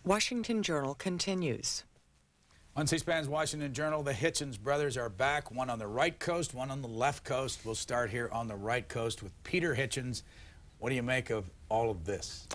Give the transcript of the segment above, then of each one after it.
Washington Journal continues. On C-SPAN's Washington Journal, the Hitchens brothers are back, one on the right coast, one on the left coast. We'll start here on the right coast with Peter Hitchens. What do you make of all of this?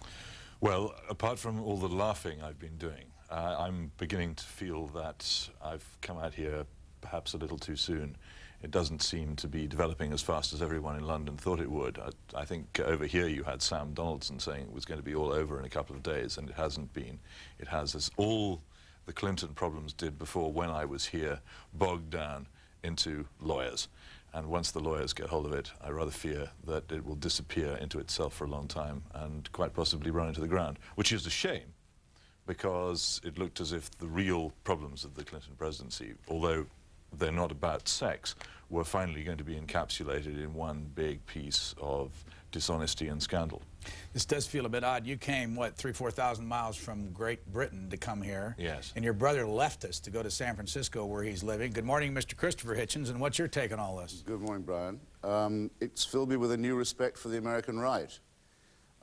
Well, apart from all the laughing I've been doing, I'm beginning to feel that I've come out here perhaps a little too soon. It doesn't seem to be developing as fast as everyone in London thought it would. I think over here you had Sam Donaldson saying it was going to be all over in a couple of days, and it hasn't been. It has, as all the Clinton problems did before when I was here, bogged down into lawyers. And once the lawyers get hold of it, I rather fear that it will disappear into itself for a long time and quite possibly run into the ground, which is a shame, because it looked as if the real problems of the Clinton presidency, although they're not about sex, were finally going to be encapsulated in one big piece of dishonesty and scandal. This does feel a bit odd. You came, what, 4,000 miles from Great Britain to come here. Yes. And your brother left us to go to San Francisco, where he's living. Good morning, Mr. Christopher Hitchens, and what's your take on all this? Good morning, Brian. It's filled me with a new respect for the American right.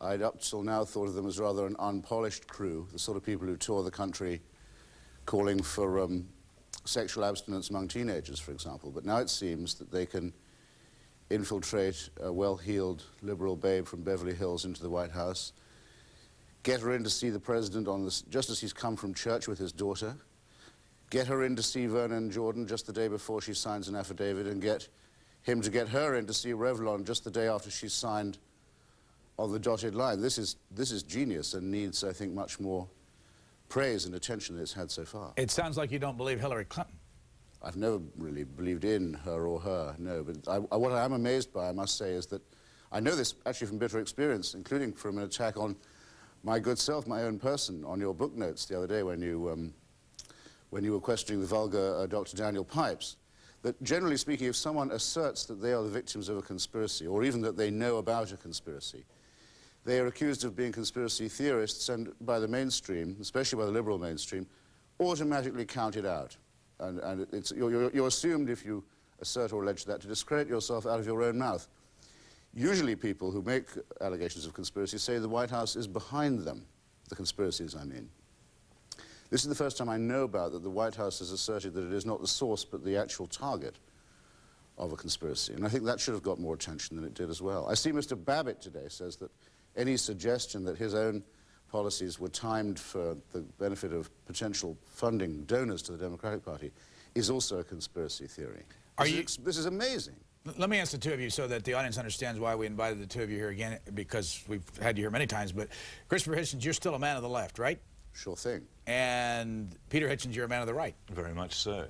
I'd up till now thought of them as rather an unpolished crew, the sort of people who tour the country calling for sexual abstinence among teenagers, for example. But now it seems that they can infiltrate a well-heeled liberal babe from Beverly Hills into the White House, get her in to see the president just as he's come from church with his daughter, get her in to see Vernon Jordan just the day before she signs an affidavit, and get him to get her in to see Revlon just the day after she's signed on the dotted line. This is genius and needs, I think, much more praise and attention than it's had so far. It sounds like you don't believe Hillary Clinton. I've never really believed in her or her, no. But what I am amazed by, I must say, is that I know this actually from bitter experience, including from an attack on my good self, my own person, on your book notes the other day when you were questioning the vulgar Dr. Daniel Pipes. That generally speaking, if someone asserts that they are the victims of a conspiracy, or even that they know about a conspiracy, they are accused of being conspiracy theorists, and by the mainstream, especially by the liberal mainstream, automatically counted out. And you're assumed, if you assert or allege that, to discredit yourself out of your own mouth. Usually people who make allegations of conspiracy say the White House is behind them, the conspiracies, I mean. This is the first time I know about that the White House has asserted that it is not the source but the actual target of a conspiracy. And I think that should have got more attention than it did as well. I see Mr. Babbitt today says that any suggestion that his own policies were timed for the benefit of potential funding donors to the Democratic Party is also a conspiracy theory. This is amazing. Let me ask the two of you so that the audience understands why we invited the two of you here again, because we've had you here many times. But Christopher Hitchens, you're still a man of the left, right? Sure thing. And Peter Hitchens, you're a man of the right. Very much so.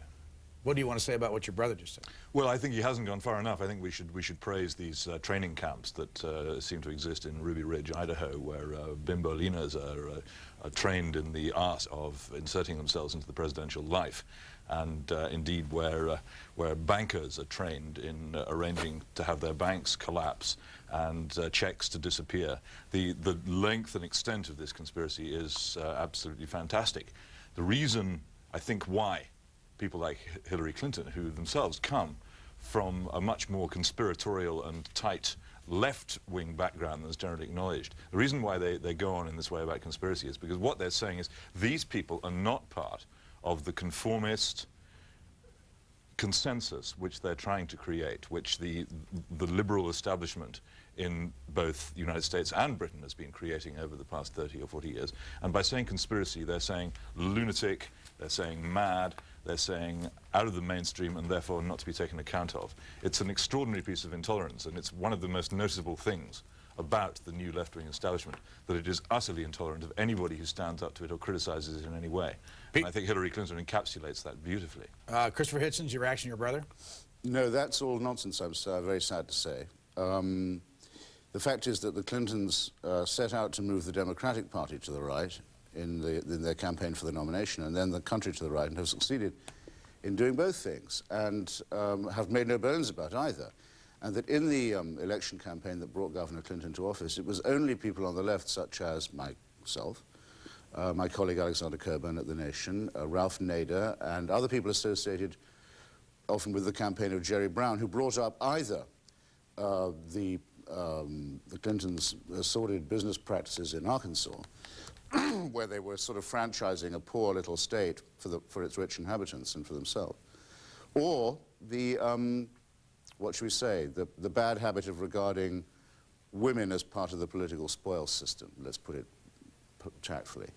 What do you want to say about what your brother just said? Well, I think he hasn't gone far enough. I think we should praise these training camps that seem to exist in Ruby Ridge, Idaho, where bimbolinas are trained in the art of inserting themselves into the presidential life, and indeed where bankers are trained in arranging to have their banks collapse and checks to disappear. The length and extent of this conspiracy is absolutely fantastic. The reason, I think, why people like Hillary Clinton, who themselves come from a much more conspiratorial and tight left-wing background than is generally acknowledged. The reason why they go on in this way about conspiracy is because what they're saying is these people are not part of the conformist consensus which they're trying to create, which the liberal establishment in both the United States and Britain has been creating over the past 30 or 40 years. And by saying conspiracy, they're saying lunatic, they're saying mad, they're saying out of the mainstream and therefore not to be taken account of. It's an extraordinary piece of intolerance, and it's one of the most noticeable things about the new left-wing establishment, that it is utterly intolerant of anybody who stands up to it or criticizes it in any way. And I think Hillary Clinton encapsulates that beautifully. Christopher Hitchens, your reaction to your brother? No, that's all nonsense, I'm very sad to say. The fact is that the Clintons set out to move the Democratic Party to the right in their campaign for the nomination, and then the country to the right, and have succeeded in doing both things, and have made no bones about either. And that in the election campaign that brought Governor Clinton to office, it was only people on the left, such as myself, my colleague Alexander Coburn at The Nation, Ralph Nader, and other people associated often with the campaign of Jerry Brown, who brought up either the Clintons' sordid business practices in Arkansas, where they were sort of franchising a poor little state for its rich inhabitants and for themselves. Or the, what should we say, the bad habit of regarding women as part of the political spoils system, let's put it tactfully,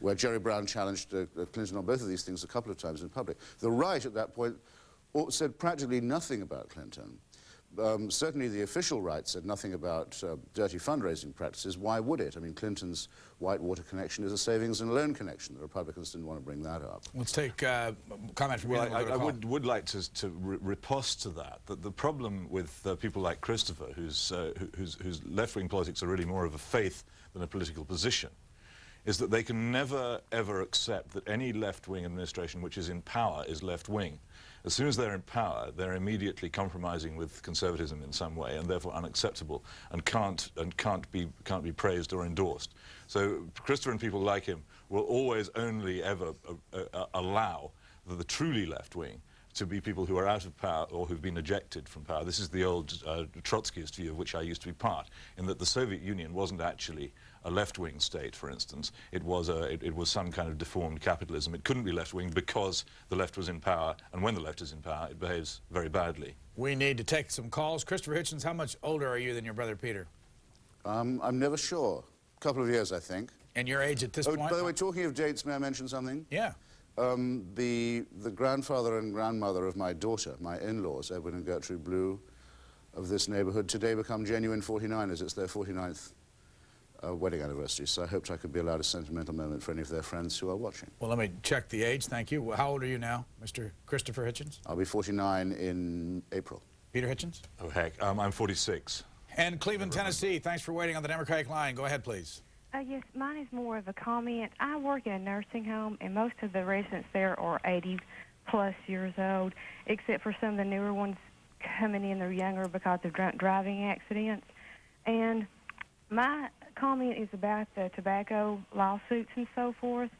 where Jerry Brown challenged Clinton on both of these things a couple of times in public. The right at that point said practically nothing about Clinton. Certainly the official right said nothing about dirty fundraising practices. Why would it? I mean, Clinton's Whitewater connection is a savings and loan connection. The Republicans didn't want to bring that up. Let's take comment from you. Well, I would like to riposte to that the problem with people like Christopher, whose left-wing politics are really more of a faith than a political position, is that they can never, ever accept that any left-wing administration which is in power is left-wing. As soon as they're in power, they're immediately compromising with conservatism in some way, and therefore unacceptable, and can't be praised or endorsed. So Christopher and people like him will always only ever allow the truly left-wing to be people who are out of power or who've been ejected from power. This is the old Trotskyist view of which I used to be part, in that the Soviet Union wasn't actually a left-wing state, for instance. It was some kind of deformed capitalism. It couldn't be left-wing because the left was in power, and when the left is in power, it behaves very badly. We need to take some calls. Christopher Hitchens, how much older are you than your brother Peter? I'm never sure. A couple of years, I think. And your age at this point? By the way, talking of dates, may I mention something? Yeah. The grandfather and grandmother of my daughter, my in-laws, Edwin and Gertrude Blue, of this neighborhood, today become genuine 49ers. It's their 49th wedding anniversary, so I hoped I could be allowed a sentimental moment for any of their friends who are watching. Well, let me check the age. Thank you. Well, how old are you now, Mr. Christopher Hitchens? I'll be 49 in April. Peter Hitchens? Oh, heck, I'm 46. And Cleveland, Tennessee, thanks for waiting on the Democratic line. Go ahead, please. Yes, mine is more of a comment. I work in a nursing home, and most of the residents there are 80-plus years old, except for some of the newer ones coming in. They're younger because of drunk driving accidents. And my comment is about the tobacco lawsuits and so forth.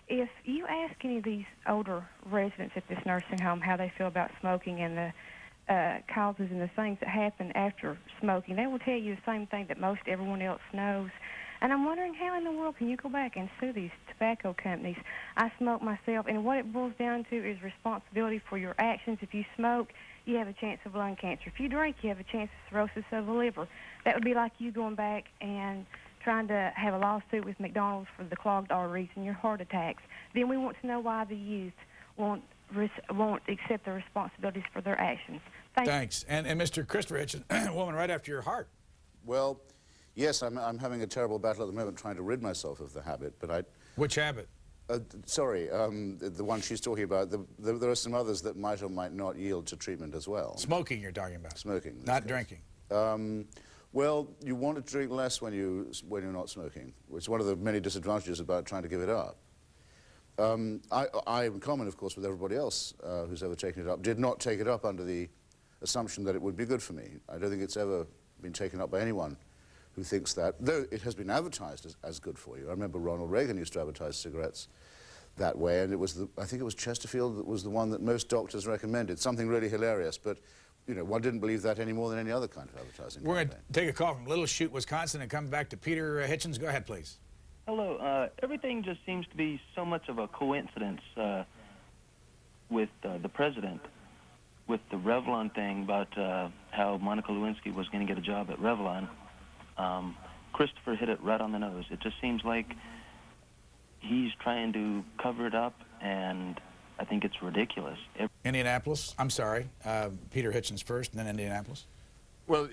If you ask any of these older residents at this nursing home how they feel about smoking and the causes and the things that happen after smoking, they will tell you the same thing that most everyone else knows. And I'm wondering how in the world can you go back and sue these tobacco companies? I smoke myself, and what it boils down to is responsibility for your actions. If you smoke, you have a chance of lung cancer. If you drink, you have a chance of cirrhosis of the liver. That would be like you going back and trying to have a lawsuit with McDonald's for the clogged arteries and your heart attacks. Then we want to know why the youth won't accept the responsibilities for their actions. Thanks. And Mr. Christopher Hitchens, woman right after your heart. Well, yes, I'm having a terrible battle at the moment trying to rid myself of the habit, but Which habit? Sorry, the one she's talking about. There are some others that might or might not yield to treatment as well. Smoking you're talking about. Smoking. Not drinking. Well, you want to drink less when you're not smoking, which is one of the many disadvantages about trying to give it up. I, in common, of course, with everybody else who's ever taken it up, did not take it up under the assumption that it would be good for me. I don't think it's ever been taken up by anyone who thinks that, though it has been advertised as good for you. I remember Ronald Reagan used to advertise cigarettes that way, and it was I think it was Chesterfield that was the one that most doctors recommended, something really hilarious, but you know, one didn't believe that any more than any other kind of advertising. We're going to take a call from Little Chute, Wisconsin, and come back to Peter Hitchens. Go ahead, please. Hello. Everything just seems to be so much of a coincidence with the president, with the Revlon thing about how Monica Lewinsky was going to get a job at Revlon. Christopher hit it right on the nose. It just seems like he's trying to cover it up, and I think it's ridiculous. Indianapolis. I'm sorry. Peter Hitchens first, and then Indianapolis. Well,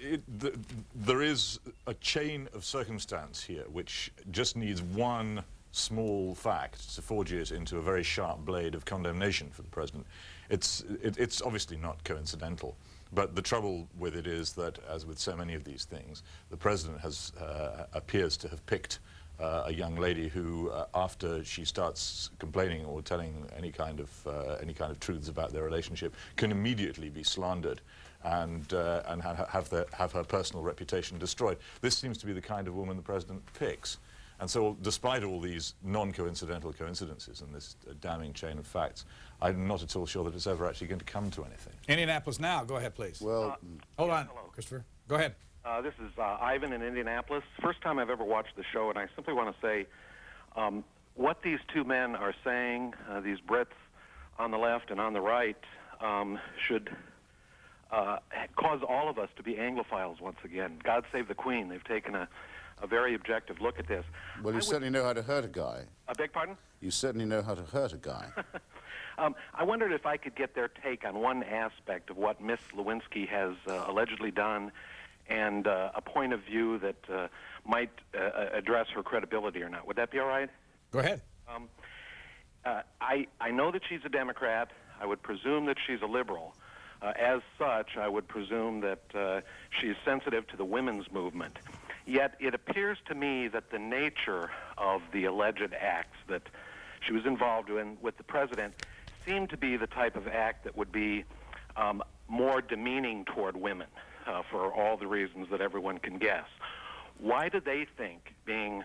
there is a chain of circumstance here which just needs one small fact to forge it into a very sharp blade of condemnation for the president. It's obviously not coincidental, but the trouble with it is that, as with so many of these things, the president has appears to have picked a young lady who, after she starts complaining or telling any kind of truths about their relationship, can immediately be slandered and have her personal reputation destroyed. This seems to be the kind of woman the president picks. And so, despite all these non-coincidental coincidences and this damning chain of facts, I'm not at all sure that it's ever actually going to come to anything. Indianapolis now. Go ahead, please. Well, hold on, hello. Christopher. Go ahead. This is Ivan in Indianapolis. First time I've ever watched the show, and I simply want to say What these two men are saying, these Brits on the left and on the right, should cause all of us to be Anglophiles once again. God save the Queen. They've taken a very objective look at this. Well, you certainly know how to hurt a guy. I beg pardon? You certainly know how to hurt a guy. I wondered if I could get their take on one aspect of what Miss Lewinsky has allegedly done, and a point of view that might address her credibility or not. Would that be all right? Go ahead. I know that she's a Democrat. I would presume that she's a liberal. As such, I would presume that she's sensitive to the women's movement. Yet it appears to me that the nature of the alleged acts that she was involved in with the president seemed to be the type of act that would be more demeaning toward women for all the reasons that everyone can guess. Why do they think, being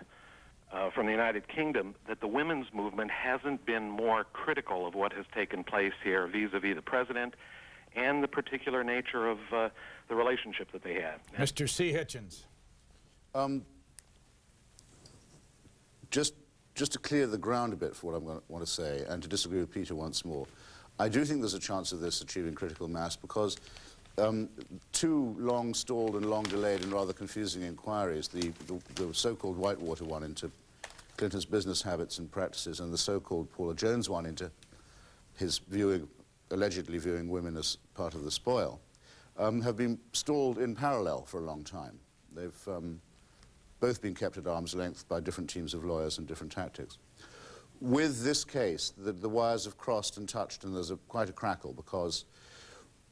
from the United Kingdom, that the women's movement hasn't been more critical of what has taken place here vis-a-vis the president and the particular nature of the relationship that they had? Mr. C. Hitchens. Just to clear the ground a bit for what I'm going to want to say, and to disagree with Peter once more, I do think there's a chance of this achieving critical mass because two long-stalled and long-delayed and rather confusing inquiries, the so-called Whitewater one into Clinton's business habits and practices, and the so-called Paula Jones one into his allegedly viewing women as part of the spoil, have been stalled in parallel for a long time. They've both been kept at arm's length by different teams of lawyers and different tactics. With this case, the wires have crossed and touched, and there's quite a crackle, because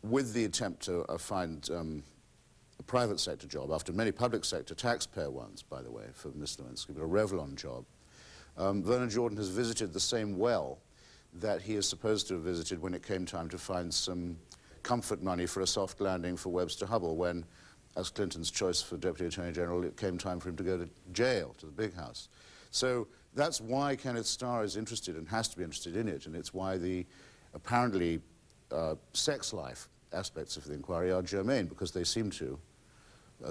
with the attempt to find a private sector job, after many public sector taxpayer ones, by the way, for Miss Lewinsky, but a Revlon job, Vernon Jordan has visited the same well that he is supposed to have visited when it came time to find some comfort money for a soft landing for Webster Hubbell, when, as Clinton's choice for Deputy Attorney General, it came time for him to go to jail, to the big house. So that's why Kenneth Starr is interested and has to be interested in it, and it's why the apparently sex life aspects of the inquiry are germane, because they seem to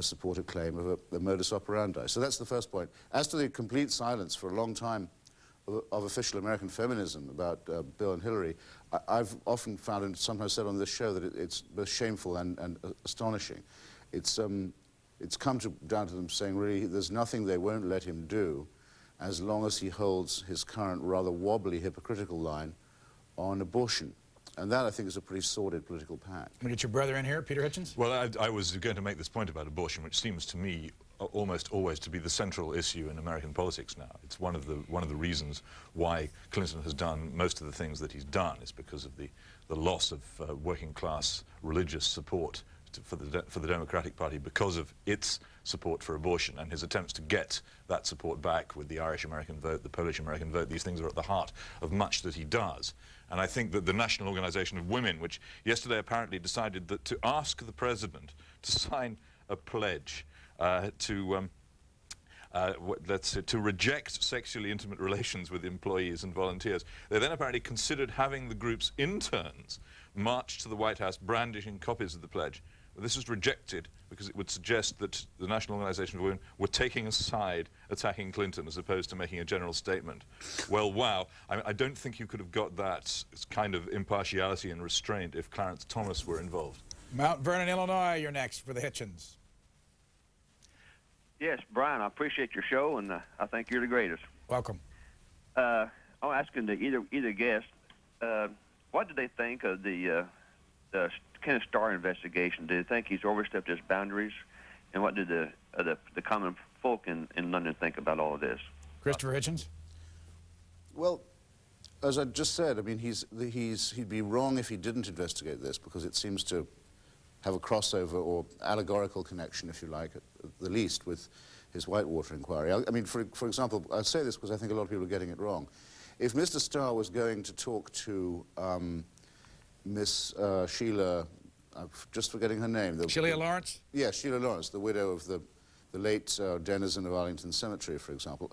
support a claim of a modus operandi. So that's the first point. As to the complete silence for a long time of official American feminism about Bill and Hillary, I've often found, and sometimes said on this show, that it's both shameful and astonishing. It's come down to them saying, really, there's nothing they won't let him do as long as he holds his current rather wobbly, hypocritical line on abortion. And that, I think, is a pretty sordid political pact. Can we get your brother in here, Peter Hitchens? Well, I was going to make this point about abortion, which seems to me almost always to be the central issue in American politics now. It's one of the reasons why Clinton has done most of the things that he's done, is because of the loss of working class religious support for the Democratic Party, because of its support for abortion and his attempts to get that support back with the Irish American vote, the Polish American vote. These things are at the heart of much that he does. And I think that the National Organization of Women, which yesterday apparently decided that to ask the president to sign a pledge to reject sexually intimate relations with employees and volunteers, they then apparently considered having the group's interns march to the White House brandishing copies of the pledge. Well, this was rejected because it would suggest that the National Organization of Women were taking a side attacking Clinton as opposed to making a general statement. Well, wow. I don't think you could have got that kind of impartiality and restraint if Clarence Thomas were involved. Mount Vernon, Illinois, you're next for the Hitchens. Yes, Brian, I appreciate your show, and I think you're the greatest. Welcome. I'm asking either guest, what do they think of the Kenneth Starr investigation? Do they think he's overstepped his boundaries? And what do the common folk in London think about all of this? Christopher Hitchens? Well, as I just said, I mean, he'd be wrong if he didn't investigate this, because it seems to have a crossover or allegorical connection, if you like, at the least, with his Whitewater inquiry. I mean, for example, I say this because I think a lot of people are getting it wrong. If Mr. Starr was going to talk to Miss Sheila, I'm just forgetting her name. Sheila Lawrence? Yeah, Sheila Lawrence, the widow of the late denizen of Arlington Cemetery, for example,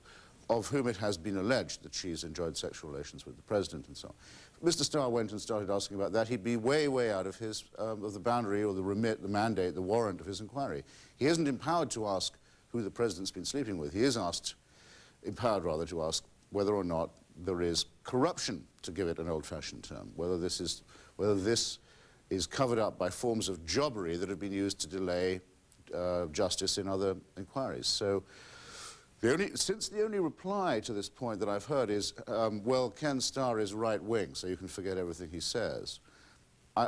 of whom it has been alleged that she's enjoyed sexual relations with the president and so on. If Mr. Starr went and started asking about that, he'd be way, way out of the boundary or the remit, the mandate, the warrant of his inquiry. He isn't empowered to ask who the president's been sleeping with. He is empowered rather to ask whether or not there is corruption, to give it an old-fashioned term, whether this is covered up by forms of jobbery that have been used to delay justice in other inquiries. So since the only reply to this point that I've heard is, well, Ken Starr is right-wing, so you can forget everything he says,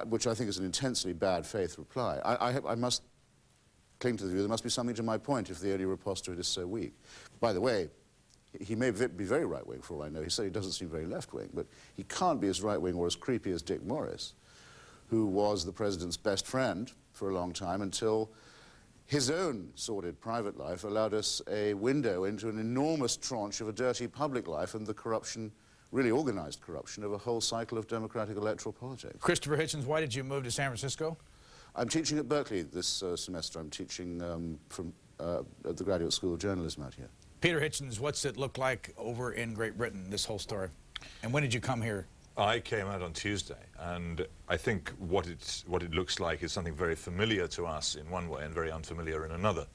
which I think is an intensely bad faith reply. I must cling to the view there must be something to my point if the only riposte is so weak. By the way, he may be very right-wing for all I know. He certainly doesn't seem very left-wing, but he can't be as right-wing or as creepy as Dick Morris, who was the president's best friend for a long time until his own sordid private life allowed us a window into an enormous tranche of a dirty public life and the corruption, really organized corruption, of a whole cycle of democratic electoral politics. Christopher Hitchens, why did you move to San Francisco? I'm teaching at Berkeley this semester. I'm teaching at the Graduate School of Journalism out here. Peter Hitchens, what's it look like over in Great Britain, this whole story? And when did you come here? I came out on Tuesday, and I think what it looks like is something very familiar to us in one way and very unfamiliar in another.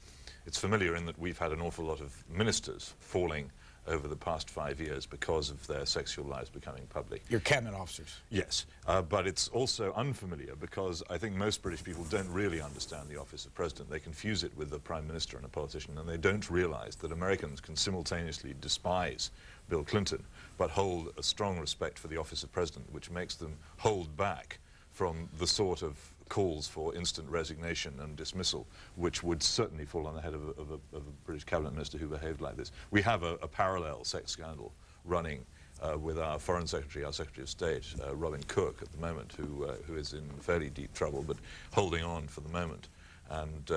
It's familiar in that we've had an awful lot of ministers falling over the past 5 years because of their sexual lives becoming public. Your cabinet officers? Yes, but it's also unfamiliar because I think most British people don't really understand the office of president. They confuse it with the prime minister and a politician, and they don't realize that Americans can simultaneously despise Bill Clinton but hold a strong respect for the office of president, which makes them hold back from the sort of calls for instant resignation and dismissal, which would certainly fall on the head of a British cabinet minister who behaved like this. We have a parallel sex scandal running with our Foreign Secretary, our Secretary of State, Robin Cook, at the moment, who is in fairly deep trouble, but holding on for the moment. And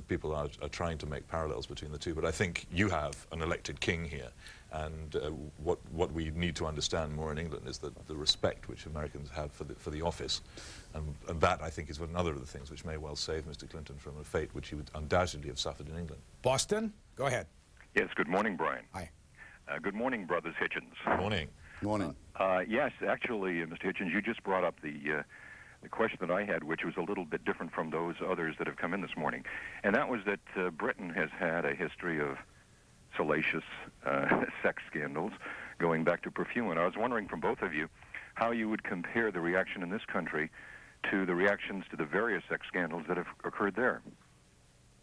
people are trying to make parallels between the two. But I think you have an elected king here, and what we need to understand more in England is that the respect which Americans have for the office, and that, I think, is another of the things which may well save Mr. Clinton from a fate which he would undoubtedly have suffered in England. Boston, go ahead. Yes, good morning, Brian. Hi. Good morning, Brothers Hitchens. Good morning. Morning. Yes, actually, Mr. Hitchens, you just brought up the question that I had, which was a little bit different from those others that have come in this morning, and that was that Britain has had a history of salacious sex scandals going back to perfume, and I was wondering from both of you how you would compare the reaction in this country to the reactions to the various sex scandals that have occurred there.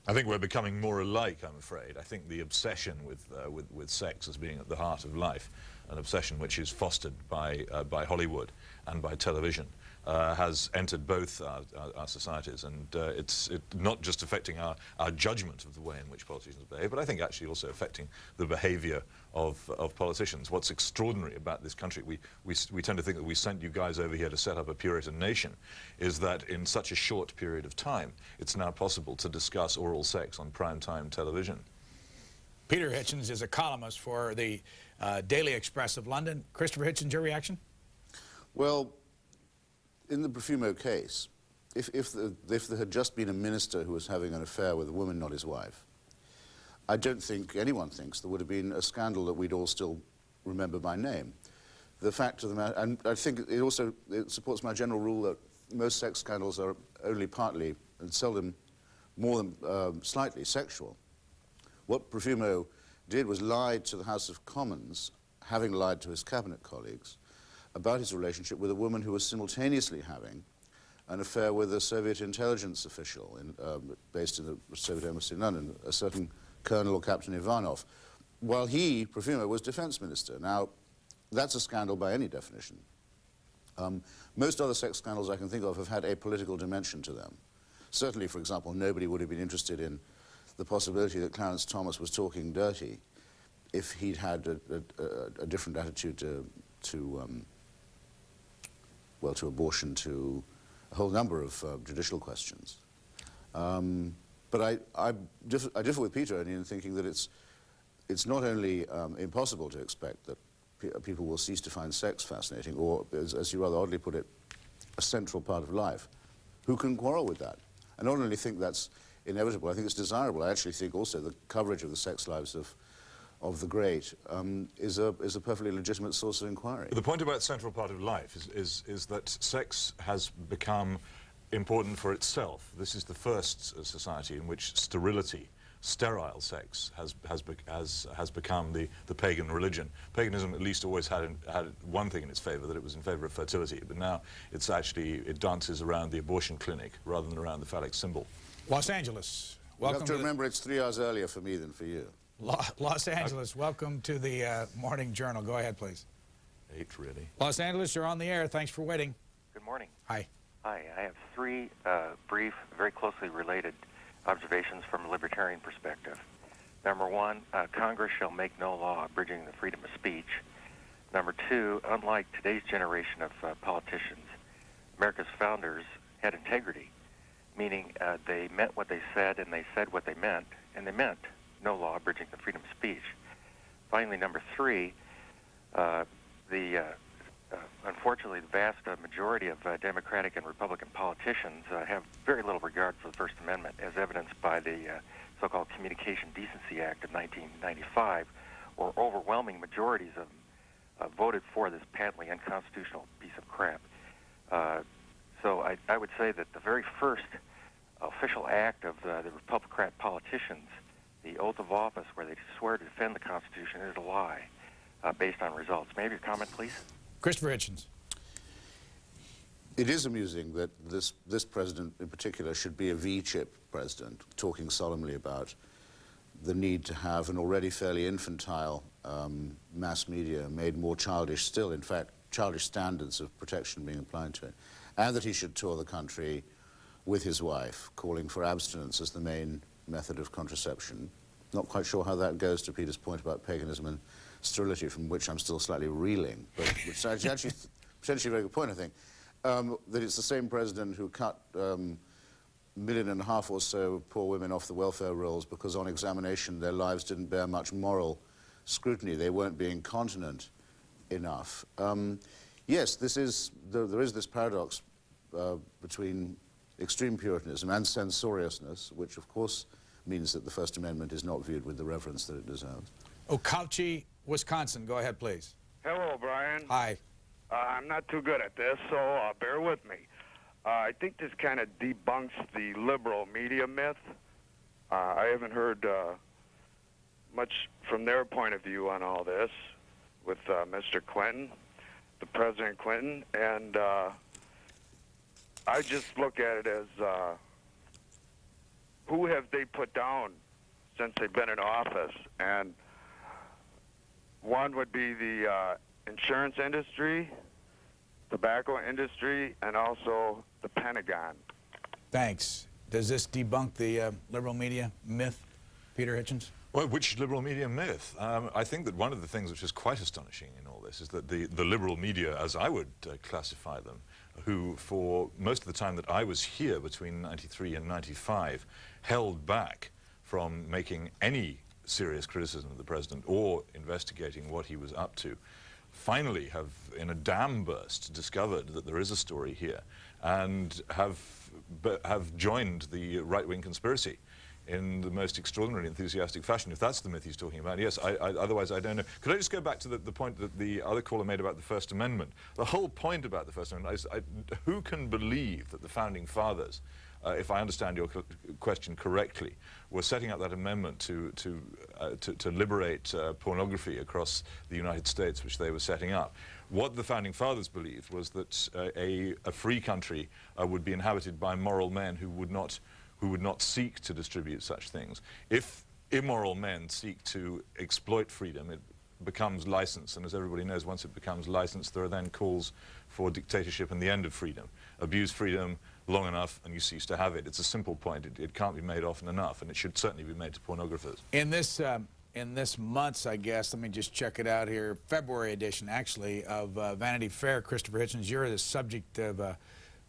I think we're becoming more alike, I'm afraid. I think the obsession with sex as being at the heart of life, an obsession which is fostered by Hollywood and by television, has entered both our societies, and it's not just affecting our judgment of the way in which politicians behave, but I think actually also affecting the behavior of politicians. What's extraordinary about this country, we tend to think that we sent you guys over here to set up a Puritan nation, is that in such a short period of time, it's now possible to discuss oral sex on primetime television. Peter Hitchens is a columnist for the Daily Express of London. Christopher Hitchens, your reaction? Well, in the Profumo case, if there had just been a minister who was having an affair with a woman, not his wife, I don't think anyone thinks there would have been a scandal that we'd all still remember by name. The fact of the matter, and I think it supports my general rule that most sex scandals are only partly and seldom more than slightly sexual. What Profumo did was lied to the House of Commons, having lied to his cabinet colleagues, about his relationship with a woman who was simultaneously having an affair with a Soviet intelligence official based in the Soviet embassy in London, a certain Colonel or Captain Ivanov, while he, Profumo, was defense minister. Now, that's a scandal by any definition. Most other sex scandals I can think of have had a political dimension to them. Certainly, for example, nobody would have been interested in the possibility that Clarence Thomas was talking dirty if he'd had a different attitude to abortion, to a whole number of judicial questions. But I differ with Peter in thinking that it's not only impossible to expect that people will cease to find sex fascinating, or, as you rather oddly put it, a central part of life. Who can quarrel with that? I not only think that's inevitable, I think it's desirable. I actually think also the coverage of the sex lives of the great is a perfectly legitimate source of inquiry. The point about central part of life is that sex has become important for itself. This is the first society in which sterility sterile sex has become the pagan religion. Paganism at least always had one thing in its favor, that it was in favor of fertility, but now it dances around the abortion clinic rather than around the phallic symbol. Los Angeles, You welcome have to remember it's 3 hours earlier for me than for you. Los Angeles, welcome to the Morning Journal. Go ahead, please. 8, really. Los Angeles, you're on the air. Thanks for waiting. Good morning. Hi. Hi. I have 3 brief, very closely related observations from a libertarian perspective. Number 1, Congress shall make no law abridging the freedom of speech. Number 2, unlike today's generation of politicians, America's founders had integrity, meaning they meant what they said and they said what they meant, and they meant no law abridging the freedom of speech. Finally, number 3, unfortunately, the vast majority of Democratic and Republican politicians have very little regard for the First Amendment, as evidenced by the so-called Communication Decency Act of 1995, where overwhelming majorities of them voted for this patently unconstitutional piece of crap. So I would say that the very first official act of the Republican politicians, the oath of office where they swear to defend the Constitution, is a lie based on results. May I have your comment, please? Christopher Hitchens. It is amusing that this president in particular should be a V-chip president, talking solemnly about the need to have an already fairly infantile mass media made more childish still, in fact, childish standards of protection being applied to it, and that he should tour the country with his wife, calling for abstinence as the main method of contraception. Not quite sure how that goes to Peter's point about paganism and sterility, from which I'm still slightly reeling, but which is actually potentially a very good point, I think, that it's the same president who cut 1.5 million or so poor women off the welfare rolls because on examination their lives didn't bear much moral scrutiny. They weren't being continent enough. Yes, there is this paradox between extreme Puritanism and censoriousness, which of course means that the First Amendment is not viewed with the reverence that it deserves. Okauchee, Wisconsin. Go ahead, please. Hello, Brian. Hi. I'm not too good at this, so bear with me. I think this kind of debunks the liberal media myth. I haven't heard much from their point of view on all this with Mr. Clinton, the President Clinton, and I just look at it as who have they put down since they've been in office? And one would be the insurance industry, tobacco industry, and also the Pentagon. Thanks. Does this debunk the liberal media myth, Peter Hitchens? Well, which liberal media myth? I think that one of the things which is quite astonishing in all this is that the liberal media, as I would classify them, who for most of the time that I was here between 93 and 95, held back from making any serious criticism of the president or investigating what he was up to, finally have, in a dam burst, discovered that there is a story here and have joined the right-wing conspiracy in the most extraordinarily enthusiastic fashion. If that's the myth he's talking about, yes, otherwise I don't know. Could I just go back to the point that the other caller made about the First Amendment? The whole point about the First Amendment is, who can believe that the Founding Fathers, if I understand your question correctly, were setting up that amendment to liberate pornography across the United States, which they were setting up? What the Founding Fathers believed was that a free country would be inhabited by moral men who would not seek to distribute such things. If immoral men seek to exploit freedom, it becomes license, and as everybody knows, once it becomes license, there are then calls for dictatorship and the end of freedom. Abuse freedom long enough and you cease to have it. It's a simple point. It can't be made often enough, and it should certainly be made to pornographers. In this month's, I guess, let me just check it out here, February edition, actually, of Vanity Fair, Christopher Hitchens, you're the subject of a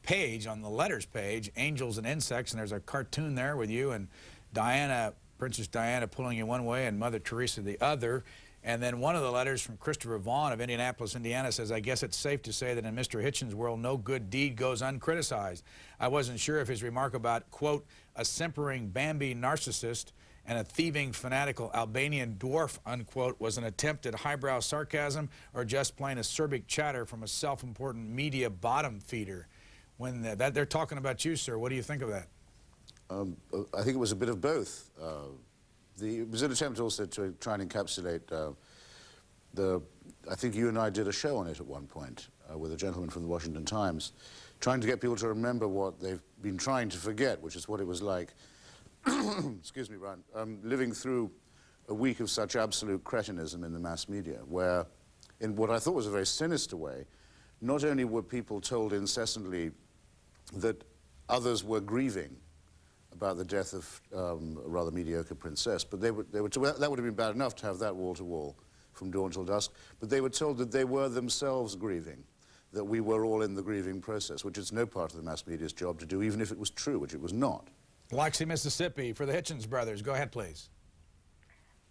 page on the letters page, Angels and Insects, and there's a cartoon there with you and Diana, Princess Diana, pulling you one way and Mother Teresa the other. And then one of the letters from Christopher Vaughn of Indianapolis, Indiana says, I guess it's safe to say that in Mr. Hitchens' world, no good deed goes uncriticized. I wasn't sure if his remark about, quote, a simpering Bambi narcissist and a thieving fanatical Albanian dwarf, unquote, was an attempt at highbrow sarcasm or just plain acerbic chatter from a self-important media bottom feeder. When they're talking about you, sir, what do you think of that? I think it was a bit of both, it was an attempt also to try and encapsulate I think you and I did a show on it at one point with a gentleman from the Washington Times, trying to get people to remember what they've been trying to forget, which is what it was like, excuse me, Brian, living through a week of such absolute cretinism in the mass media, where, in what I thought was a very sinister way, not only were people told incessantly that others were grieving about the death of a rather mediocre princess, but that would have been bad enough to have that wall-to-wall from dawn till dusk, but they were told that they were themselves grieving, that we were all in the grieving process, which is no part of the mass media's job to do, even if it was true, which it was not. Biloxi, Mississippi, for the Hitchens brothers. Go ahead, please.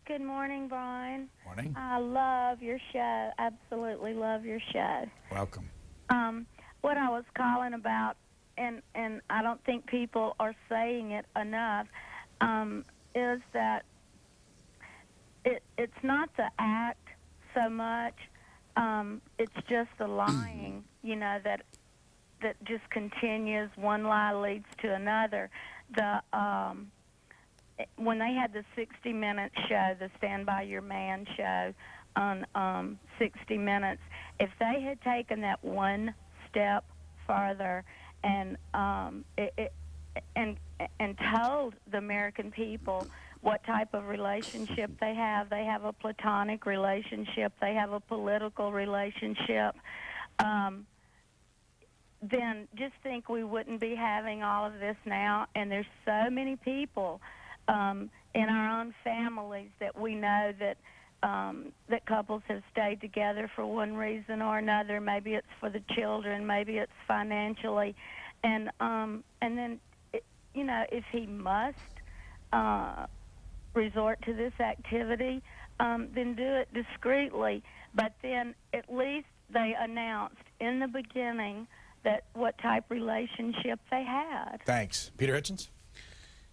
Good morning, Brian. Morning. I love your show. Absolutely love your show. Welcome. What I was calling about, and I don't think people are saying it enough, is that it's not the act so much. It's just the lying, you know, that just continues. One lie leads to another. When they had the 60-minute show, the Stand By Your Man show on 60 Minutes, if they had taken that one step farther and told the American people what type of relationship they have a platonic relationship, they have a political relationship, then just think we wouldn't be having all of this now. And there's so many people in our own families that we know that that couples have stayed together for one reason or another. Maybe it's for the children, maybe it's financially, and then you know, if he must resort to this activity, then do it discreetly. But then at least they announced in the beginning that what type relationship they had. Thanks. Peter Hitchens?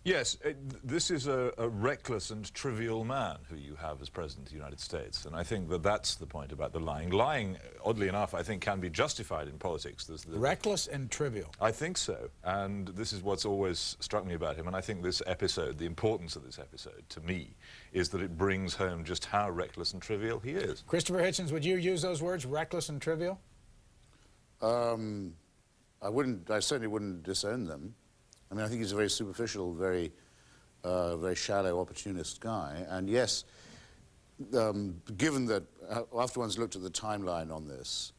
Yes, this is a reckless and trivial man who you have as President of the United States, and I think that that's the point about the lying. Lying, oddly enough, I think can be justified in politics. Reckless and trivial. I think so, and this is what's always struck me about him, and I think this episode, the importance of this episode, to me, is that it brings home just how reckless and trivial he is. Christopher Hitchens, would you use those words, reckless and trivial? I certainly wouldn't disown them. I mean, I think he's a very superficial, very shallow, opportunist guy. And yes, given that after one's looked at the timeline on this,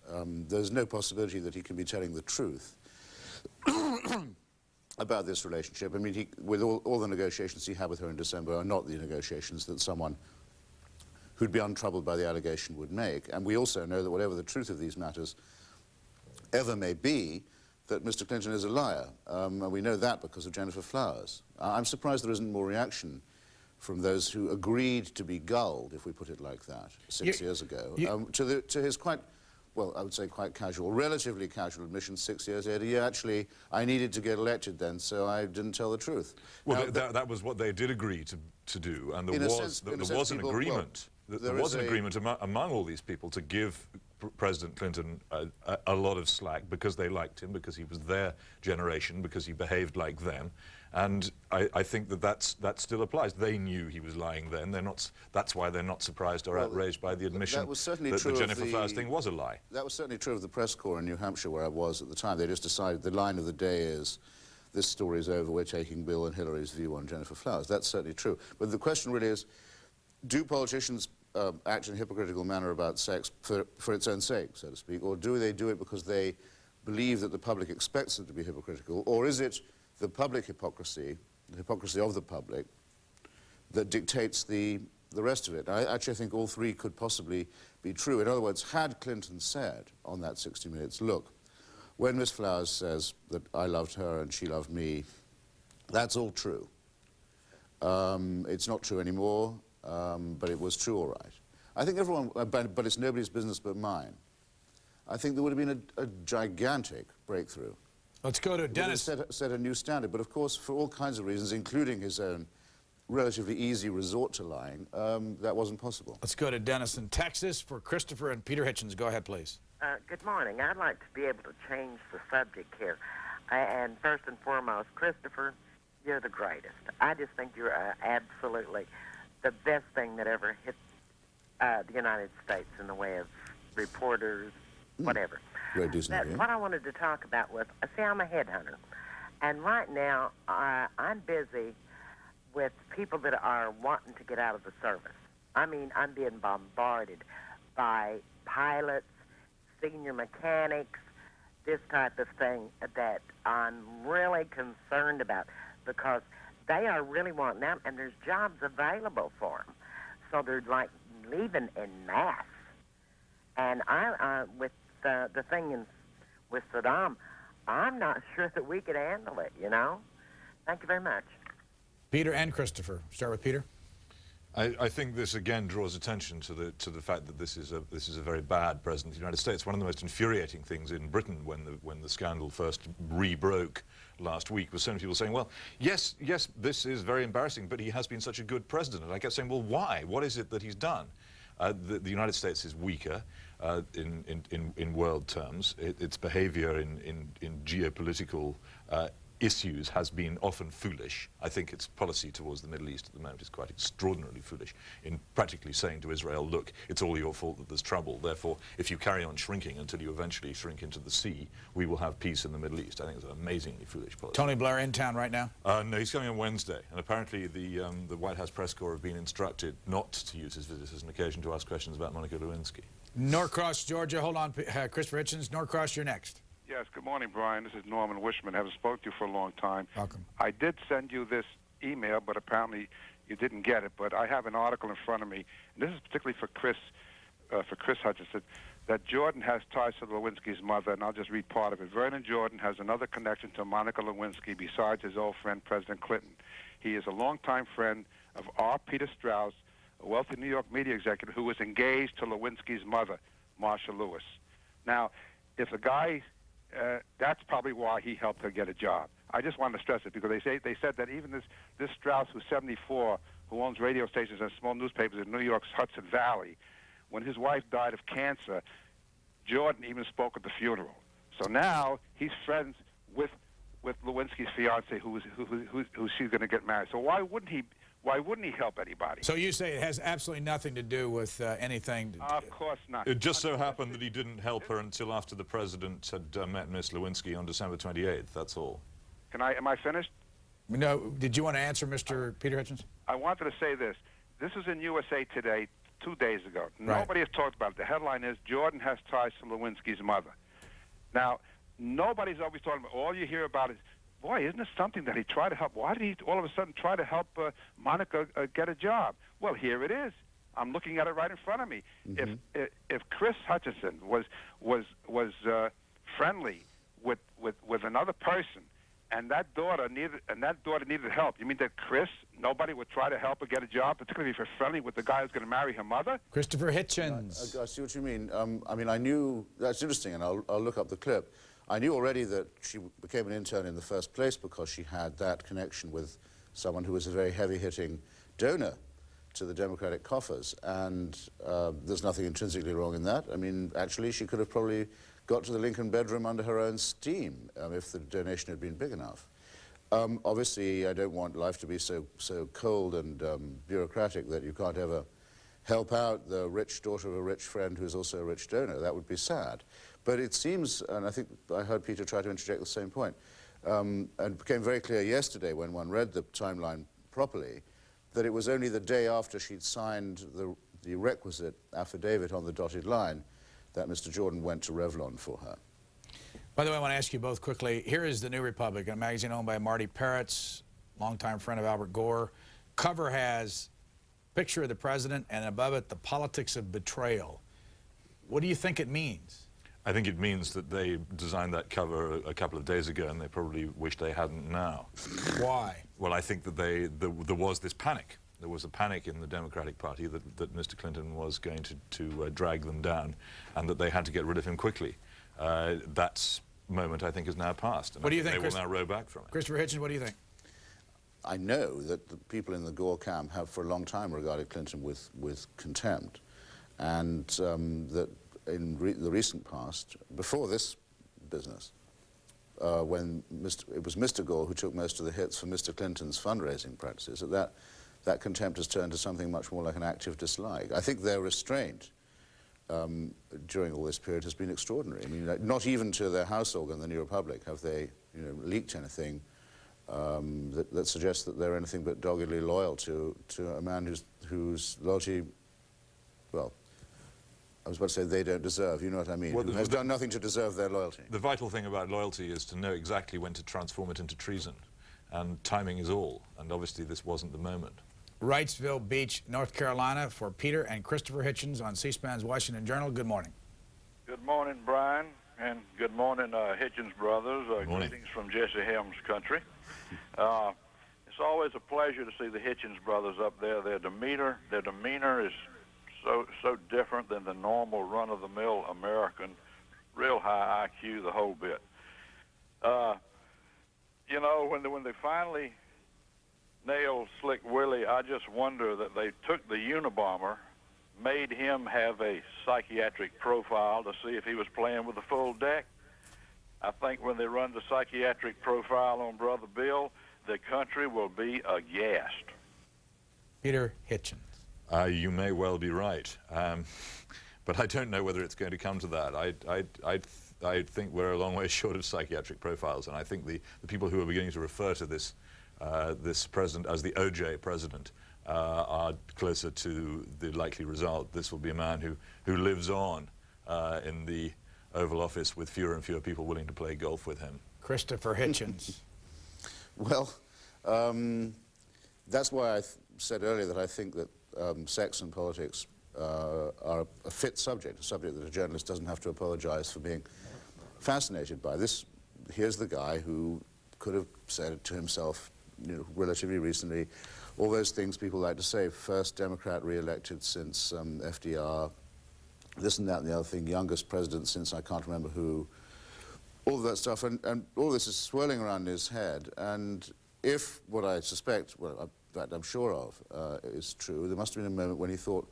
there's no possibility that he can be telling the truth about this relationship. I mean, with all the negotiations he had with her in December are not the negotiations that someone who'd be untroubled by the allegation would make. And we also know that whatever the truth of these matters ever may be, that Mr. Clinton is a liar. And we know that because of Jennifer Flowers. I'm surprised there isn't more reaction from those who agreed to be gulled, if we put it like that, 6 years ago, to his quite, well, I would say quite casual, relatively casual admission 6 years later. Yeah, actually, I needed to get elected then, so I didn't tell the truth. Well, now, that was what they did agree to do, and there was an agreement. There was an agreement among all these people to give President Clinton a lot of slack because they liked him, because he was their generation, because he behaved like them, and I think that still applies. They knew he was lying then. That's why they're not surprised or outraged by the admission that the Jennifer Flowers thing was a lie. That was certainly true of the press corps in New Hampshire, where I was at the time. They just decided the line of the day is, this story's over, we're taking Bill and Hillary's view on Jennifer Flowers. That's certainly true. But the question really is, do politicians act in a hypocritical manner about sex for its own sake, so to speak, or do they do it because they believe that the public expects them to be hypocritical, or is it the public hypocrisy, the hypocrisy of the public, that dictates the rest of it? I actually think all three could possibly be true. In other words, had Clinton said on that 60 Minutes, look, when Miss Flowers says that I loved her and she loved me, that's all true. It's not true anymore. But it was true, all right. I think everyone, but it's nobody's business but mine. I think there would have been a gigantic breakthrough. Let's go to Dennis. Set a new standard, but of course, for all kinds of reasons, including his own relatively easy resort to lying, that wasn't possible. Let's go to Dennis in Texas for Christopher and Peter Hitchens. Go ahead, please. Good morning. I'd like to be able to change the subject here. And first and foremost, Christopher, you're the greatest. I just think you're absolutely the best thing that ever hit the United States in the way of reporters, whatever. Very decent of you. What I wanted to talk about was, see, I'm a headhunter, and right now I'm busy with people that are wanting to get out of the service. I mean, I'm being bombarded by pilots, senior mechanics, this type of thing that I'm really concerned about, because they are really wanting out, and there's jobs available for them. So they're like leaving en masse. And with the thing with Saddam, I'm not sure that we could handle it, you know? Thank you very much. Peter and Christopher. Start with Peter. I think this again draws attention to the fact that this is a very bad president of the United States. One of the most infuriating things in Britain when the scandal first re-broke last week was so many people saying, well, yes, this is very embarrassing, but he has been such a good president. And I kept saying, well, why? What is it that he's done? The United States is weaker in world terms. Its behavior in geopolitical issues has been often foolish. I think its policy towards the Middle East at the moment is quite extraordinarily foolish in practically saying to Israel, look, it's all your fault that there's trouble. Therefore, if you carry on shrinking until you eventually shrink into the sea, we will have peace in the Middle East. I think it's an amazingly foolish policy. Tony Blair in town right now? No, he's coming on Wednesday. And apparently the White House press corps have been instructed not to use his visit as an occasion to ask questions about Monica Lewinsky. Norcross, Georgia. Hold on, Christopher Hitchens. Norcross, you're next. Yes, good morning, Brian. This is Norman Wishman. I haven't spoken to you for a long time. Welcome. I did send you this email, but apparently you didn't get it. But I have an article in front of me, and this is particularly for Chris Hutchinson, that Jordan has ties to Lewinsky's mother, and I'll just read part of it. Vernon Jordan has another connection to Monica Lewinsky besides his old friend, President Clinton. He is a longtime friend of R. Peter Strauss, a wealthy New York media executive who was engaged to Lewinsky's mother, Marsha Lewis. Now, if the guy... that's probably why he helped her get a job. I just wanted to stress it because they said that even this Strauss, who's 74, who owns radio stations and small newspapers in New York's Hudson Valley, when his wife died of cancer, Jordan even spoke at the funeral. So now he's friends with Lewinsky's fiance, who she's going to get married. So why wouldn't he help anybody? So you say it has absolutely nothing to do with anything? Of course not. It just so happened that he didn't help her until after the president had met Miss Lewinsky on December 28th, that's all. Am I finished? No. Did you want to answer Mr. Peter Hitchens? I wanted to say this. This was in USA Today 2 days ago. Nobody has talked about it. The headline is, Jordan has ties to Lewinsky's mother. Now, nobody's always talking about, all you hear about is, boy, isn't it something that he tried to help? Why did he all of a sudden try to help Monica get a job? Well, here it is. I'm looking at it right in front of me. Mm-hmm. If Chris Hutchinson was friendly with another person, and that daughter needed help, you mean that nobody would try to help her get a job, particularly if you're friendly with the guy who's going to marry her mother? Christopher Hitchens. I see what you mean. I mean, I knew that's interesting, and I'll look up the clip. I knew already that she became an intern in the first place because she had that connection with someone who was a very heavy-hitting donor to the Democratic coffers, and there's nothing intrinsically wrong in that. I mean, actually, she could have probably got to the Lincoln bedroom under her own steam if the donation had been big enough. Obviously, I don't want life to be so cold and bureaucratic that you can't ever help out the rich daughter of a rich friend who's also a rich donor. That would be sad. But it seems, and I think I heard Peter try to interject the same point, and it became very clear yesterday when one read the timeline properly, that it was only the day after she'd signed the requisite affidavit on the dotted line that Mr. Jordan went to Revlon for her. By the way, I want to ask you both quickly. Here is the New Republic, a magazine owned by Marty Peretz, longtime friend of Albert Gore. Cover has a picture of the president, and above it, the politics of betrayal. What do you think it means? I think it means that they designed that cover a couple of days ago, and they probably wish they hadn't now. Why? Well, I think that there was this panic. There was a panic in the Democratic Party that Mr. Clinton was going to drag them down, and that they had to get rid of him quickly. That moment, I think, is now past. And what do you think? They will now row back from it. Christopher Hitchens, what do you think? I know that the people in the Gore camp have for a long time regarded Clinton with contempt, and that in the recent past, before this business, when it was Mr. Gore who took most of the hits for Mr. Clinton's fundraising practices, that that contempt has turned to something much more like an active dislike. I think their restraint during all this period has been extraordinary. I mean, not even to their house organ, the New Republic, have they leaked anything that suggests that they're anything but doggedly loyal to a man whose loyalty, well, I was about to say they don't deserve, you know what I mean, who has done nothing to deserve their loyalty. The vital thing about loyalty is to know exactly when to transform it into treason, and timing is all, and obviously this wasn't the moment. Wrightsville Beach, North Carolina, for Peter and Christopher Hitchens on C-SPAN's Washington Journal. Good morning. Good morning, Brian, and good morning, Hitchens brothers. Greetings from Jesse Helms country. It's always a pleasure to see the Hitchens brothers up there. Their demeanor is so different than the normal run-of-the-mill American, real high IQ, the whole bit. You know, when they finally nailed Slick Willie, I just wonder that they took the Unabomber, made him have a psychiatric profile to see if he was playing with the full deck. I think when they run the psychiatric profile on Brother Bill, the country will be aghast. Peter Hitchens. You may well be right, but I don't know whether it's going to come to that. I think we're a long way short of psychiatric profiles, and I think the people who are beginning to refer to this this president as the OJ president are closer to the likely result. This will be a man who lives on in the Oval Office with fewer and fewer people willing to play golf with him. Christopher Hitchens. Well, that's why I said earlier that I think that sex and politics are a fit subject, a subject that a journalist doesn't have to apologize for being fascinated by. Here's the guy who could have said to himself, relatively recently, all those things people like to say, first Democrat re-elected since FDR, this and that and the other thing, youngest president since I can't remember who, all of that stuff, and all this is swirling around his head, and if what I suspect, well, in fact I'm sure of, is true, there must have been a moment when he thought,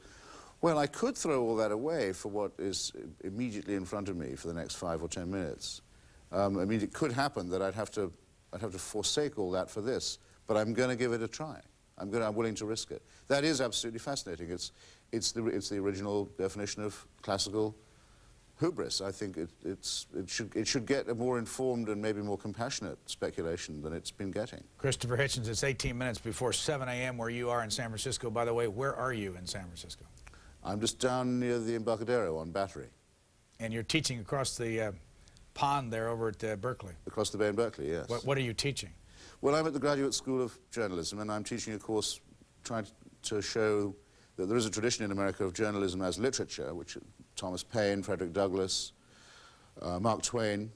well, I could throw all that away for what is immediately in front of me for the next 5 or 10 minutes. I mean, it could happen that I'd have to forsake all that for this, but I'm going to give it a try. I'm willing to risk it. That is absolutely fascinating. It's the original definition of classical hubris. I think it should get a more informed and maybe more compassionate speculation than it's been getting. Christopher Hitchens, it's 18 minutes before 7 a.m. where you are in San Francisco. By the way, where are you in San Francisco? I'm just down near the Embarcadero on Battery. And you're teaching across the pond there over at Berkeley? Across the bay in Berkeley, yes. What are you teaching? Well, I'm at the Graduate School of Journalism, and I'm teaching a course trying to show that there is a tradition in America of journalism as literature, which Thomas Paine, Frederick Douglass, Mark Twain,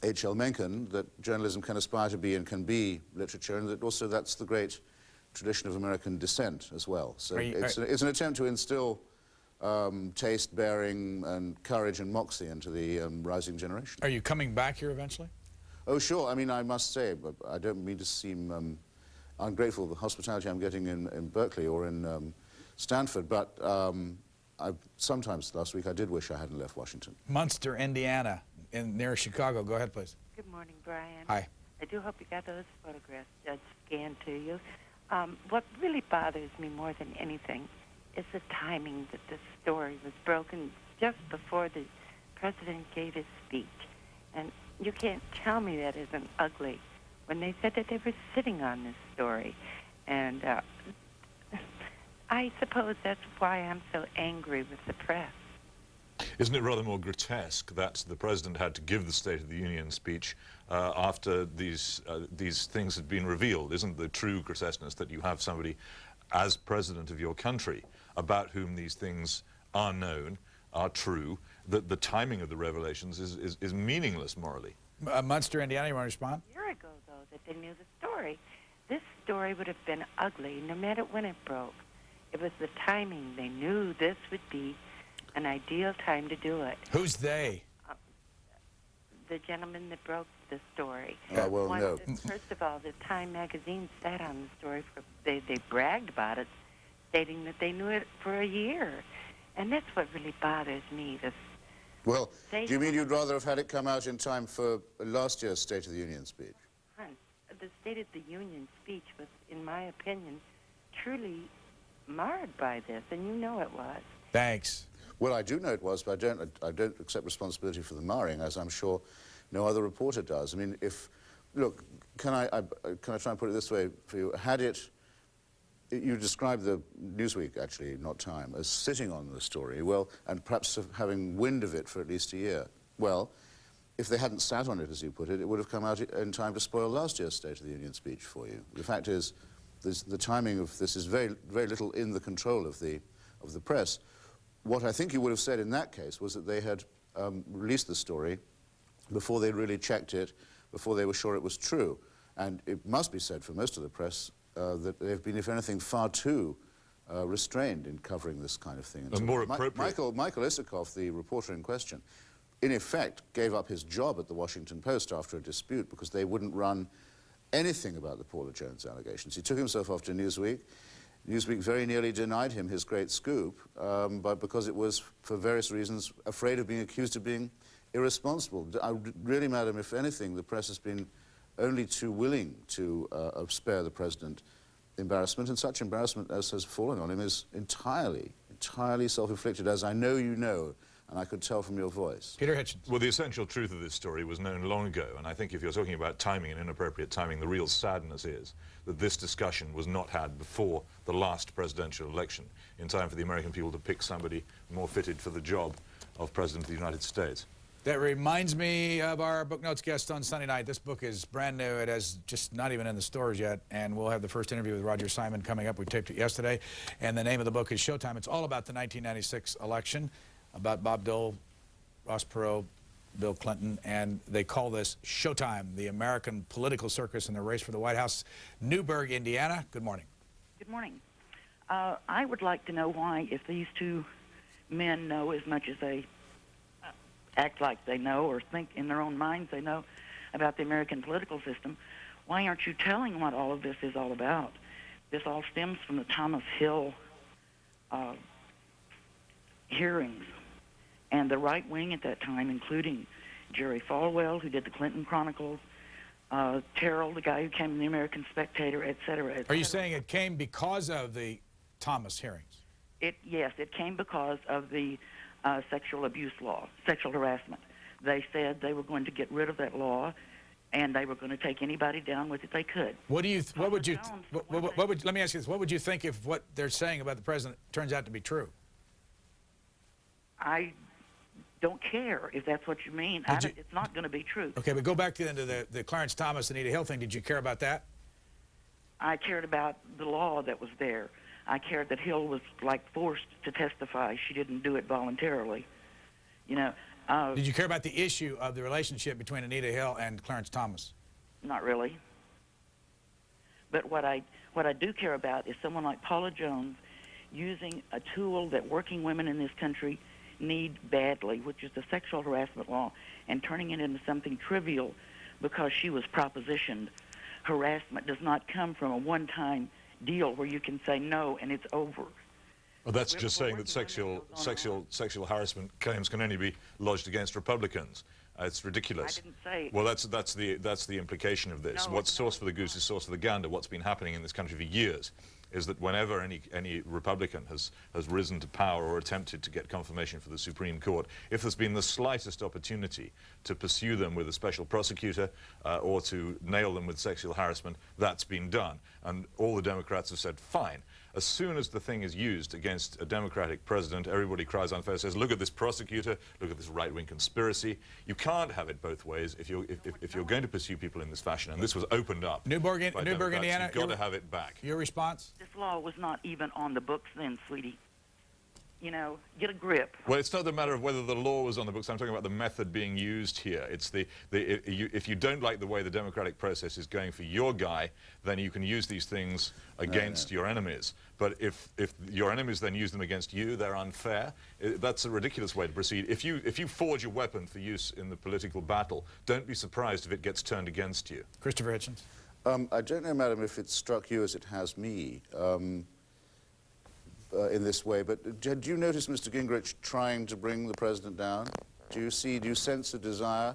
H.L. Mencken, that journalism can aspire to be and can be literature, and that also that's the great tradition of American dissent as well. So it's an attempt to instill taste, bearing, and courage and moxie into the rising generation. Are you coming back here eventually? Oh, sure. I mean, I must say, but I don't mean to seem ungrateful for the hospitality I'm getting in Berkeley or in Stanford, but sometimes last week I did wish I hadn't left Washington. Munster, Indiana, near Chicago. Go ahead, please. Good morning, Brian. Hi. I do hope you got those photographs Judge scanned to you. What really bothers me more than anything is the timing that this story was broken just before the president gave his speech. And you can't tell me that isn't ugly when they said that they were sitting on this story. And I suppose that's why I'm so angry with the press. Isn't it rather more grotesque that the president had to give the State of the Union speech after these things had been revealed? Isn't the true grotesqueness that you have somebody as president of your country about whom these things are known, are true, that the timing of the revelations is meaningless morally? Munster, Indiana, you want to respond? A year ago, though, that they knew the story. This story would have been ugly no matter when it broke. It was the timing. They knew this would be an ideal time to do it. Who's they? The gentleman that broke the story. Well, no. First of all, the Time magazine sat on the story. They bragged about it, stating that they knew it for a year. And that's what really bothers me. Well, do you mean you'd rather have had it come out in time for last year's State of the Union speech? The State of the Union speech was, in my opinion, truly marred by this, and you know it was. Thanks. Well, I do know it was, but I don't accept responsibility for the marring, as I'm sure no other reporter does. I mean, look, can I try and put it this way for you? You described the Newsweek, actually, not Time, as sitting on the story, well, and perhaps having wind of it for at least a year. Well, if they hadn't sat on it, as you put it, it would have come out in time to spoil last year's State of the Union speech for you. The fact is, the timing of this is very, very little in the control of the press. What I think you would have said in that case was that they had released the story before they really checked it, before they were sure it was true. And it must be said for most of the press that they've been, if anything, far too restrained in covering this kind of thing. And more appropriate. Michael Isikoff, the reporter in question, in effect gave up his job at the Washington Post after a dispute because they wouldn't run anything about the Paula Jones allegations. He took himself off to Newsweek. Newsweek very nearly denied him his great scoop, but because it was, for various reasons, afraid of being accused of being irresponsible. Really, madam, if anything, the press has been only too willing to spare the president embarrassment, and such embarrassment as has fallen on him is entirely self-inflicted, as I know you know, and I could tell from your voice. Peter Hitchens. Well, the essential truth of this story was known long ago, and I think if you're talking about timing and inappropriate timing, the real sadness is that this discussion was not had before the last presidential election, in time for the American people to pick somebody more fitted for the job of President of the United States. That reminds me of our Book Notes guest on Sunday night. This book is brand new. It has just not even in the stores yet, and we'll have the first interview with Roger Simon coming up. We taped it yesterday, and the name of the book is Showtime. It's all about the 1996 election, about Bob Dole, Ross Perot, Bill Clinton, and they call this Showtime, the American political circus in the race for the White House. Newburgh, Indiana. Good morning. Good morning. I would like to know why, if these two men know as much as they act like they know or think in their own minds they know about the American political system, why aren't you telling what all of this is all about? This all stems from the Thomas Hill hearings. And the right wing at that time, including Jerry Falwell, who did the Clinton Chronicles, Terrell, the guy who came in the American Spectator, et cetera, et cetera. Are you saying it came because of the Thomas hearings? Yes, it came because of the sexual abuse law, sexual harassment. They said they were going to get rid of that law, and they were going to take anybody down with it they could. Let me ask you this: what would you think if what they're saying about the president turns out to be true? I don't care if that's what you mean. It's not going to be true. Okay, but go back to the Clarence Thomas, Anita Hill thing. Did you care about that? I cared about the law that was there. I cared that Hill was, like, forced to testify. She didn't do it voluntarily. You know. Did you care about the issue of the relationship between Anita Hill and Clarence Thomas? Not really. But what I do care about is someone like Paula Jones using a tool that working women in this country need badly, which is the sexual harassment law, and turning it into something trivial because she was propositioned. Harassment does not come from a one-time deal where you can say no and it's over. Well, that's just saying that sexual harassment claims can only be lodged against Republicans. It's ridiculous. I didn't say. Well, that's the implication of this. What's sauce for the goose is sauce for the gander. What's been happening in this country for years is that whenever any Republican has risen to power or attempted to get confirmation for the Supreme Court, if there's been the slightest opportunity to pursue them with a special prosecutor or to nail them with sexual harassment, that's been done. And all the Democrats have said, fine. As soon as the thing is used against a Democratic president, everybody cries unfair, says, look at this prosecutor, look at this right-wing conspiracy. You can't have it both ways if you're going to pursue people in this fashion, and this was opened up. Newburgh, Indiana, you've got to have it back. Your response? This law was not even on the books then, sweetie. You know, get a grip. Well, it's not a matter of whether the law was on the books. I'm talking about the method being used here. It's if you don't like the way the democratic process is going for your guy, then you can use these things against your enemies. But if your enemies then use them against you, they're unfair. That's a ridiculous way to proceed. If you forge a weapon for use in the political battle, don't be surprised if it gets turned against you. Christopher Hitchens. I don't know, madam, if it struck you as it has me. In this way, but do you notice Mr. Gingrich trying to bring the president down? Do you sense a desire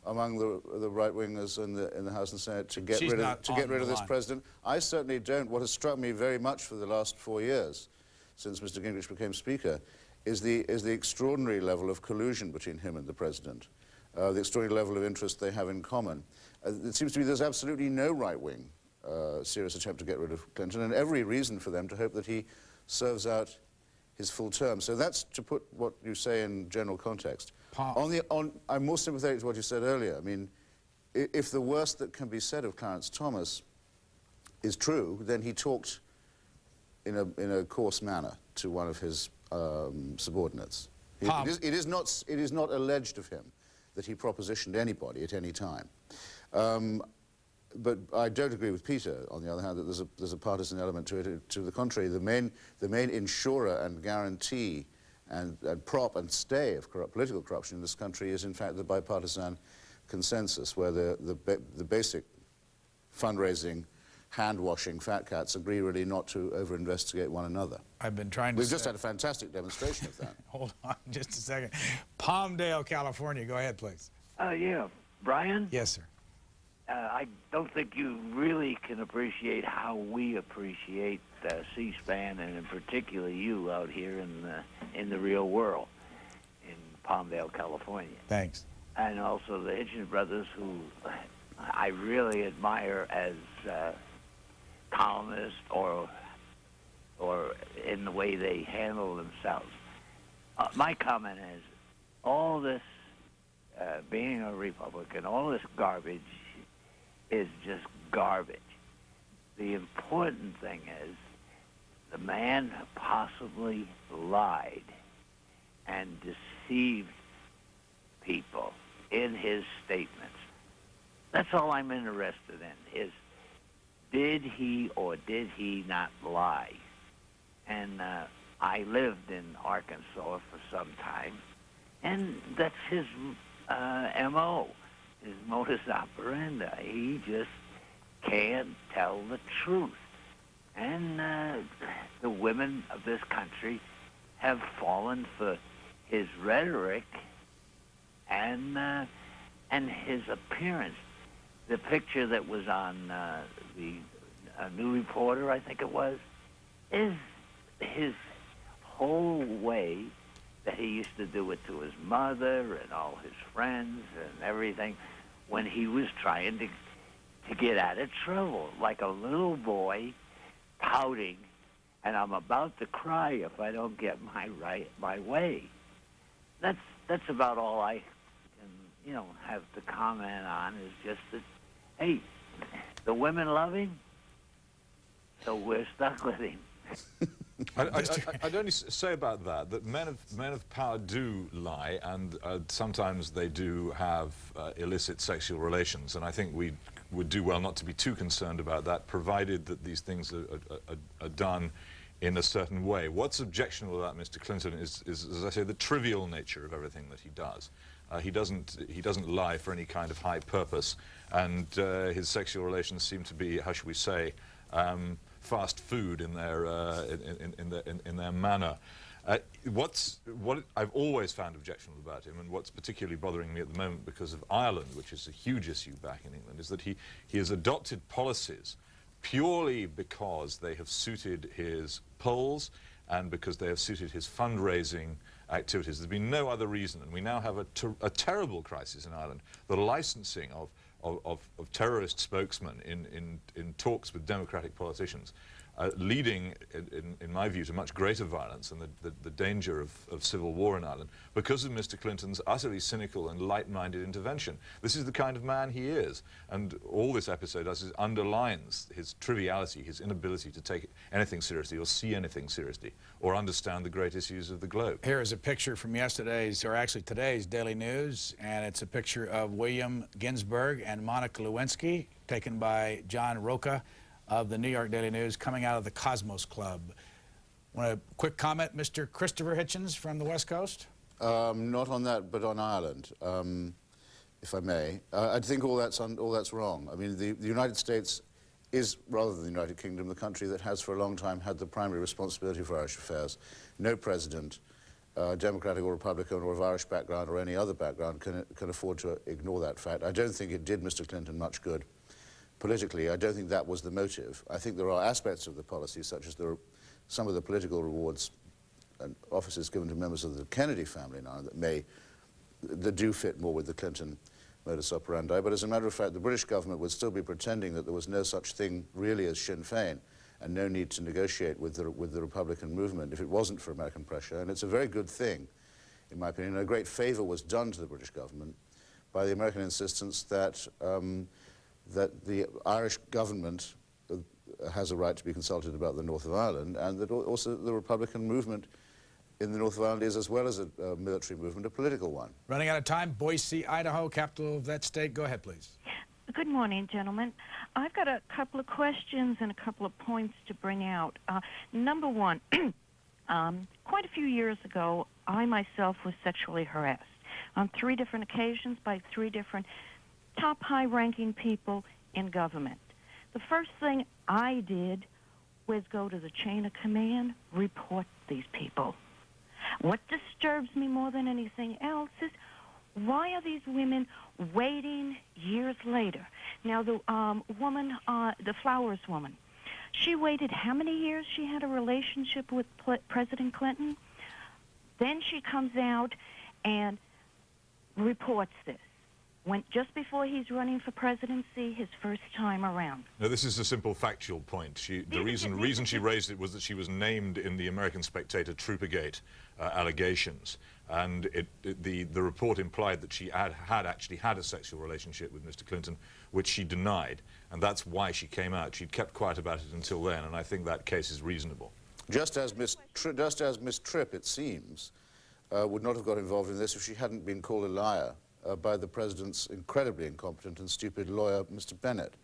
among the right-wingers in the House and Senate to get She's rid not of this line. president. I certainly don't. What has struck me very much for the last 4 years, since Mr. Gingrich became Speaker, is the extraordinary level of collusion between him and the president, the extraordinary level of interest they have in common. It seems to me there's absolutely no right-wing serious attempt to get rid of Clinton, and every reason for them to hope that he serves out his full term. So that's to put what you say in general context. I'm more sympathetic to what you said earlier. I mean, if the worst that can be said of Clarence Thomas is true, then he talked in a coarse manner to one of his subordinates. It is not alleged of him that he propositioned anybody at any time. But I don't agree with Peter, on the other hand, that there's a partisan element to it. To the contrary, the main insurer and guarantee and prop and stay of political corruption in this country is, in fact, the bipartisan consensus, where the basic fundraising, hand-washing fat cats agree really not to over-investigate one another. I've been trying to We've just had a fantastic demonstration of that. Hold on just a second. Palmdale, California. Go ahead, please. Yeah. Brian? Yes, sir. I don't think you really can appreciate how we appreciate C-SPAN, and in particular you out here in the real world, in Palmdale, California. Thanks. And also the Hitchens brothers, who I really admire as columnists or in the way they handle themselves. My comment is, all this being a Republican, all this garbage is just garbage. The important thing is the man possibly lied and deceived people in his statements. That's all I'm interested in, is did he or did he not lie? And I lived in Arkansas for some time, and that's his M.O., his modus operandi. He just can't tell the truth. And the women of this country have fallen for his rhetoric and his appearance. The picture that was on the New Reporter, I think it was, is his whole way that he used to do it to his mother and all his friends and everything when he was trying to get out of trouble, like a little boy pouting, and I'm about to cry if I don't get my way. That's about all I can, have to comment on, is just that, hey, the women love him, so we're stuck with him. I'd only say about that men of power do lie, and sometimes they do have illicit sexual relations, and I think we would do well not to be too concerned about that, provided that these things are done in a certain way. What's objectionable about Mr. Clinton is, as I say, the trivial nature of everything that he does. He doesn't lie for any kind of high purpose, and his sexual relations seem to be, how should we say, fast food in their manner. What I've always found objectionable about him, and what's particularly bothering me at the moment because of Ireland, which is a huge issue back in England, is that he has adopted policies purely because they have suited his polls and because they have suited his fundraising activities. There's been no other reason, and we now have a terrible crisis in Ireland. The licensing of terrorist spokesmen in talks with democratic politicians, leading, in my view, to much greater violence and the danger of civil war in Ireland because of Mr. Clinton's utterly cynical and light-minded intervention. This is the kind of man he is, and all this episode does is underlines his triviality, his inability to take anything seriously or see anything seriously or understand the great issues of the globe. Here is a picture from yesterday's, or actually today's, Daily News, and it's a picture of William Ginsburg and Monica Lewinsky, taken by John Roca of the New York Daily News, coming out of the Cosmos Club. Want a quick comment, Mr. Christopher Hitchens from the West Coast? Not on that, but on Ireland, if I may. I think all that's wrong. I mean, the United States is, rather than the United Kingdom, the country that has for a long time had the primary responsibility for Irish affairs. No president Democratic or Republican or of Irish background or any other background can afford to ignore that fact. I don't think it did Mr. Clinton much good politically. I don't think that was the motive. I think there are aspects of the policy, such as some of the political rewards and offices given to members of the Kennedy family now that do fit more with the Clinton modus operandi. But as a matter of fact, the British government would still be pretending that there was no such thing really as Sinn Féin and no need to negotiate with the Republican movement if it wasn't for American pressure. And it's a very good thing, in my opinion. A great favor was done to the British government by the American insistence that that the Irish government has a right to be consulted about the North of Ireland, and that also the Republican movement in the North of Ireland is, as well as a military movement, a political one. Running out of time, Boise, Idaho, capital of that state. Go ahead, please. Good morning, gentlemen. I've got a couple of questions and a couple of points to bring out. Number one, quite a few years ago, I myself was sexually harassed on 3 different occasions by 3 different top high-ranking people in government. The first thing I did was go to the chain of command, report these people. What disturbs me more than anything else is, why are these women waiting years later? Now, the woman, the Flowers woman, she waited how many years she had a relationship with President Clinton? Then she comes out and reports this. Just before he's running for presidency, his first time around. No, this is a simple factual point. The reason she raised it was that she was named in the American Spectator Troopergate allegations, and the report implied that she had actually had a sexual relationship with Mr. Clinton, which she denied, and that's why she came out. She'd kept quiet about it until then, and I think that case is reasonable. Just as Miss Tripp, it seems, would not have got involved in this if she hadn't been called a liar by the president's incredibly incompetent and stupid lawyer, Mr. Bennett.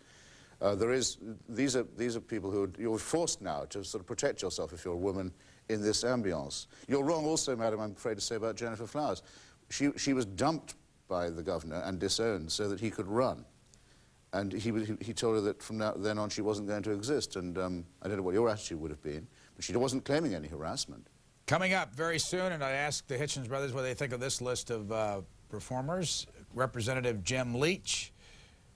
These are people who you're forced now to sort of protect yourself if you're a woman in this ambiance. You're wrong also, madam, I'm afraid to say, about Jennifer Flowers. She was dumped by the governor and disowned so that he could run. And he told her that from then on she wasn't going to exist. And I don't know what your attitude would have been, but she wasn't claiming any harassment. Coming up very soon, and I asked the Hitchens brothers what they think of this list of performers. Representative Jim Leach,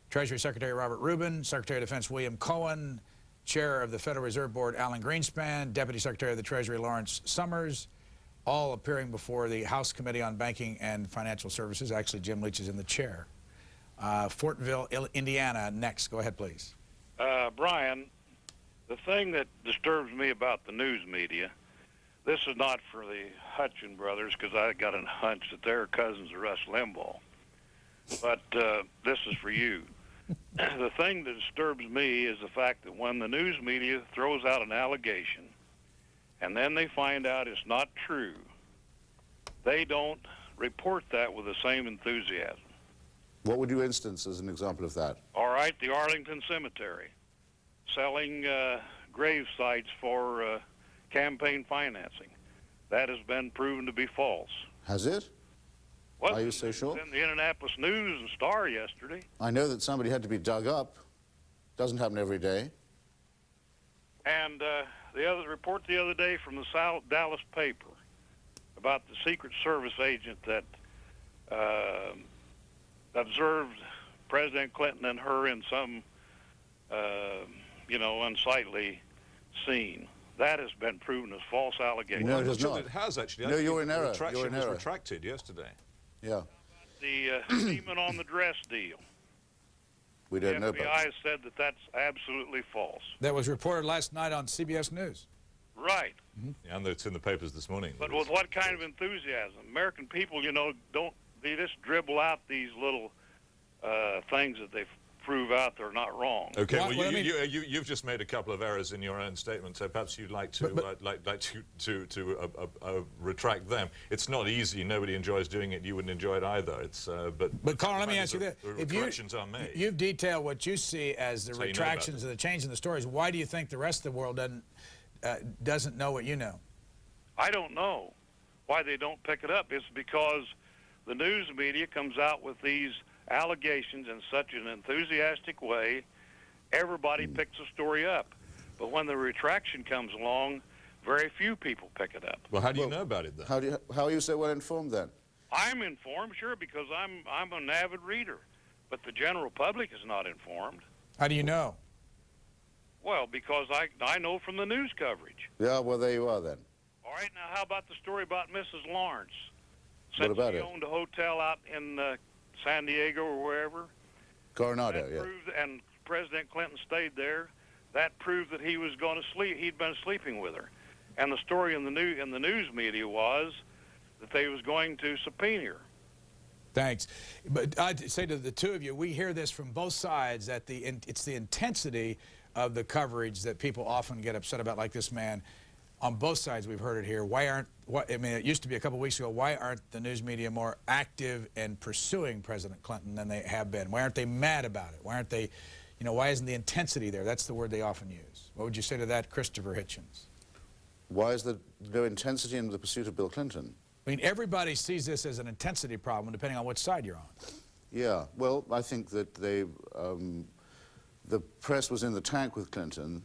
Treasury Secretary Robert Rubin, Secretary of Defense William Cohen, Chair of the Federal Reserve Board Alan Greenspan, Deputy Secretary of the Treasury Lawrence Summers, all appearing before the House Committee on Banking and Financial Services. Actually, Jim Leach is in the chair. Fortville, Indiana, next. Go ahead, please. Brian, the thing that disturbs me about the news media, this is not for the Hitchens brothers, because I got a hunch that they're cousins of Rush Limbaugh. But this is for you. The thing that disturbs me is the fact that when the news media throws out an allegation and then they find out it's not true, they don't report that with the same enthusiasm. What would you instance as an example of that? All right, the Arlington Cemetery, selling grave sites for campaign financing. That has been proven to be false. Has it? Are you so sure? It was in the Indianapolis News and Star yesterday. I know that somebody had to be dug up. Doesn't happen every day. And the other report the other day from the Dallas paper about the Secret Service agent that observed President Clinton and her in some, unsightly scene. That has been proven as false allegation. No, it has not. It has actually. No, you're in error. You're in error. Was retracted yesterday. Yeah. The demon on the dress deal. We don't know about The FBI has said that that's absolutely false. That was reported last night on CBS News. Right. Yeah, and it's in the papers this morning. But with what kind of enthusiasm? American people, they just dribble out these little things that they prove out they're not wrong. Okay, well, you've just made a couple of errors in your own statement, so perhaps you'd like to retract them. It's not easy. Nobody enjoys doing it. You wouldn't enjoy it either. It's but Carl, let me ask you this: if corrections are made, you've detailed what you see as the retractions and the change in the stories. Why do you think the rest of the world doesn't know what you know? I don't know why they don't pick it up. It's because the news media comes out with these allegations in such an enthusiastic way, everybody picks the story up. But when the retraction comes along, Very few people pick it up. Well, how do you know about it then? How are you so well informed then? I'm informed, sure, because I'm an avid reader, but the general public is not informed. How do you know? Well, because I know from the news coverage. Yeah, well, there you are then. All right, now how about the story about Mrs. Lawrence? What about she it? owned a hotel out in San Diego or wherever. Coronado, yeah. And President Clinton stayed there. That proved that he was going to sleep. He'd been sleeping with her, and the story in the news media was that they was going to subpoena her. Thanks. But I'd say to the two of you, we hear this from both sides, that it's the intensity of the coverage that people often get upset about, like this man. On both sides, we've heard it here. I mean, it used to be a couple weeks ago, why aren't the news media more active in pursuing President Clinton than they have been? Why aren't they mad about it? Why aren't they, you know, why isn't the intensity there? That's the word they often use. What would you say to that, Christopher Hitchens? Why is there no intensity in the pursuit of Bill Clinton? I mean, everybody sees this as an intensity problem, depending on which side you're on. Yeah, well, I think that the press was in the tank with Clinton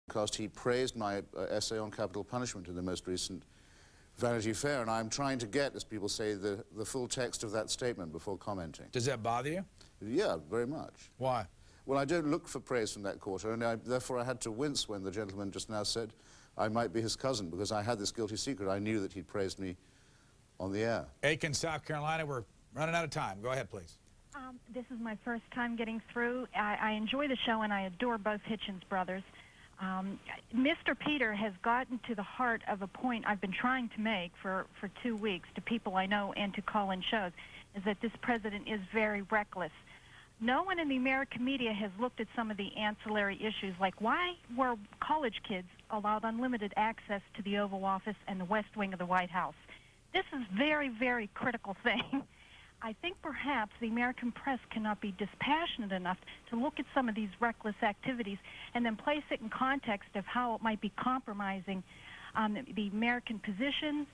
because he praised my essay on capital punishment in the most recent Vanity Fair, and I'm trying to get, as people say, the full text of that statement before commenting. Does that bother you? Yeah, very much. Why? Well, I don't look for praise from that quarter, and therefore I had to wince when the gentleman just now said I might be his cousin, because I had this guilty secret. I knew that he'd praised me on the air. Aiken, South Carolina, we're running out of time. Go ahead, please. This is my first time getting through. I enjoy the show, and I adore both Hitchens brothers. Mr. Peter has gotten to the heart of a point I've been trying to make for 2 weeks to people I know and to call-in shows, is that this president is very reckless. No one in the American media has looked at some of the ancillary issues, like why were college kids allowed unlimited access to the Oval Office and the West Wing of the White House? This is very, very critical thing. I think perhaps the American press cannot be dispassionate enough to look at some of these reckless activities and then place it in context of how it might be compromising the American positions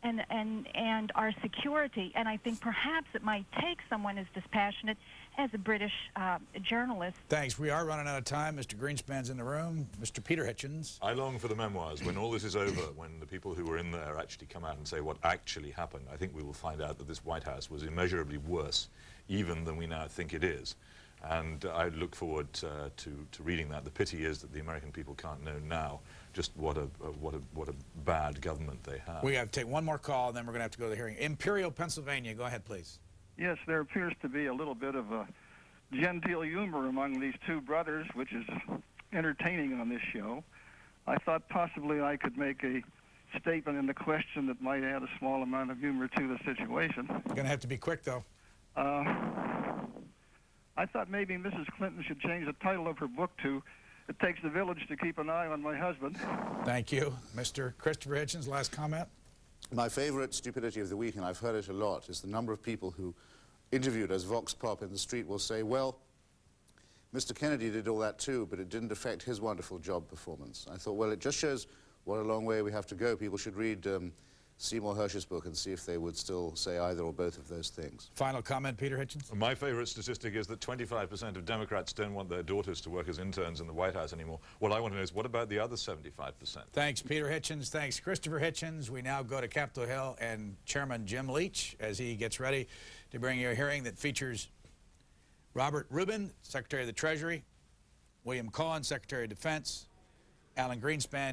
and our security. And I think perhaps it might take someone as dispassionate as a British journalist. Thanks. We are running out of time. Mr. Greenspan's in the room. Mr. Peter Hitchens. I long for the memoirs. When all this is over, when the people who were in there actually come out and say what actually happened, I think we will find out that this White House was immeasurably worse even than we now think it is. And I look forward to reading that. The pity is that the American people can't know now just what a bad government they have. We have to take one more call, and then we're going to have to go to the hearing. Imperial, Pennsylvania. Go ahead, please. Yes, there appears to be a little bit of a genteel humor among these two brothers, which is entertaining on this show. I thought possibly I could make a statement in the question that might add a small amount of humor to the situation. You're going to have to be quick, though. I thought maybe Mrs. Clinton should change the title of her book to "It Takes a Village to Keep an Eye on My Husband." Thank you. Mr. Christopher Hitchens, last comment. My favorite stupidity of the week, and I've heard it a lot, is the number of people who, interviewed as Vox Pop in the street, will say, well, Mr. Kennedy did all that too, but it didn't affect his wonderful job performance. I thought, well, it just shows what a long way we have to go. People should read Seymour Hersh's book and see if they would still say either or both of those things. Final comment, Peter Hitchens? My favorite statistic is that 25% of Democrats don't want their daughters to work as interns in the White House anymore. What I want to know is, what about the other 75%? Thanks, Peter Hitchens. Thanks, Christopher Hitchens. We now go to Capitol Hill and Chairman Jim Leach as he gets ready to bring you a hearing that features Robert Rubin, Secretary of the Treasury, William Cohen, Secretary of Defense, Alan Greenspan,